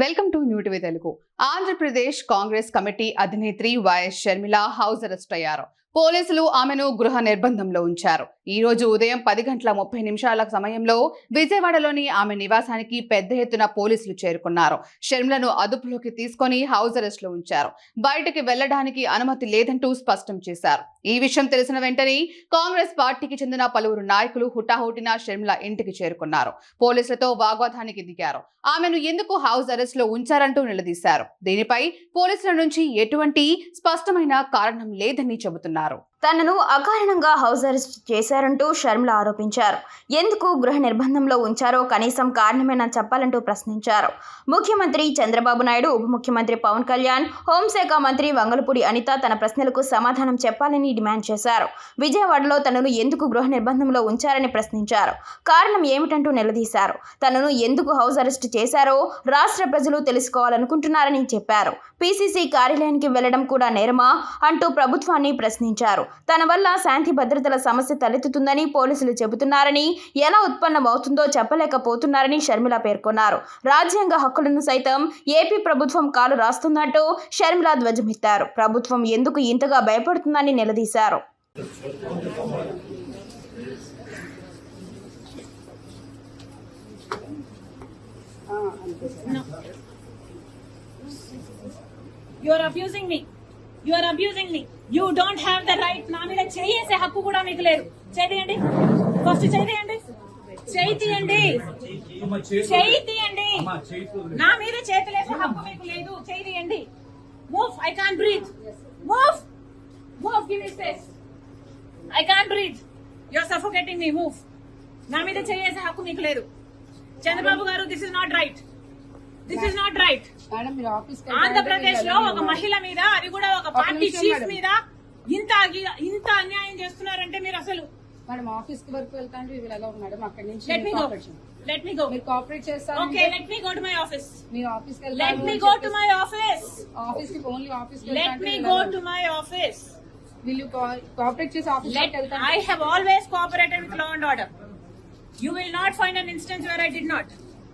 Welcome to new TV Telugu. Andhra Pradesh Congress committee అధినేత్రి YS Sharmila house arrest అయ్యారు. పోలీసులు ఆమెను గృహ నిర్బంధంలో ఉంచారు. ఈ రోజు ఉదయం 10:30 సమయంలో విజయవాడలోని ఆమె నివాసానికి పెద్ద ఎత్తున పోలీసులు చేరుకున్నారు. షర్మిలను అదుపులోకి తీసుకొని హౌస్ అరెస్ట్ లో ఉంచారు. బయటకు వెళ్లడానికి అనుమతి లేదంటూ స్పష్టం చేశారు. ఈ విషయం తెలిసిన వెంటనే కాంగ్రెస్ పార్టీకి చెందిన పలువురు నాయకులు హుటాహుటిన షర్మిల ఇంటికి చేరుకున్నారు. పోలీసులతో వాగ్వాదానికి దిగారు. ఆమెను ఎందుకు హౌస్ అరెస్ట్ లో ఉంచారంటూ నిలదీశారు. దీనిపై పోలీసుల నుంచి ఎటువంటి స్పష్టమైన కారణం లేదని చెబుతున్నారు. తనను అకారణంగా హౌస్ అరెస్ట్ చేశారంటూ షర్మిల ఆరోపించారు. ఎందుకు గృహ నిర్బంధంలో ఉంచారో కనీసం కారణమేనా చెప్పాలంటూ ప్రశ్నించారు. ముఖ్యమంత్రి చంద్రబాబు నాయుడు, ఉప ముఖ్యమంత్రి పవన్ కళ్యాణ్, హోంశాఖ మంత్రి వంగలపూడి అనిత తన ప్రశ్నలకు సమాధానం చెప్పాలని డిమాండ్ చేశారు. విజయవాడలో తనను ఎందుకు గృహ నిర్బంధంలో ఉంచారని ప్రశ్నించారు. కారణం ఏమిటంటూ నిలదీశారు. తనను ఎందుకు హౌస్ అరెస్ట్ చేశారో రాష్ట్ర ప్రజలు తెలుసుకోవాలనుకుంటున్నారని చెప్పారు. పీసీసీ కార్యాలయానికి వెళ్లడం కూడా నేరమా అంటూ ప్రభుత్వాన్ని ప్రశ్నించారు. తన వల్ల శాంతి భద్రతల సమస్య తలెత్తుతుందని పోలీసులు చెబుతున్నారని, ఎలా ఉత్పన్నమవుతుందో చెప్పలేకపోతున్నారని షర్మిల పేర్కొన్నారు. రాజ్యాంగ హక్కులను సైతం ఏపీ ప్రభుత్వం కాలు రాస్తుందంటూ షర్మిల ధ్వజమెత్తారు. ప్రభుత్వం ఎందుకు ఇంతగా భయపడుతుందని నిలదీశారు. You are abusing me. You don't have the right. నా మీద చేసే హక్కు కూడా మీకు లేదు. చేయండి, ఫస్ట్ చేయండి, చేయండి, చేయండి. నా మీద చేతులేసే హక్కు మీకు లేదు. చేయండి. Move. I can't breathe. Move. Move. Give me space. I can't breathe. You are suffocating me. Move. నా మీద చేసే హక్కు మీకు లేదు. చంద్రబాబు గారు, this is not right. This is not right. Andhra Pradesh లో ఒక మహిళ మీద, అది కూడా ఒక పార్టీ చీఫ్ మీద ఇంత అన్యాయం చేస్తున్నారంటే మీరు అసలు మేడం ఆఫీస్ కి వర్క్ వెళ్తాంటే ఎలా మేడం అక్కడి నుంచి లెట్ మీ గో మీరు కోఆపరేట్ చేస్తారు. Okay, let me go to my office. మీ ఆఫీస్ కి let me go to my office. Office కి ఓన్లీ ఆఫీస్ కి let me go to my office. Will you cooperate చేసి office కి వెళ్తారు. I have always cooperated with law and order. You will not find an instance where I did not.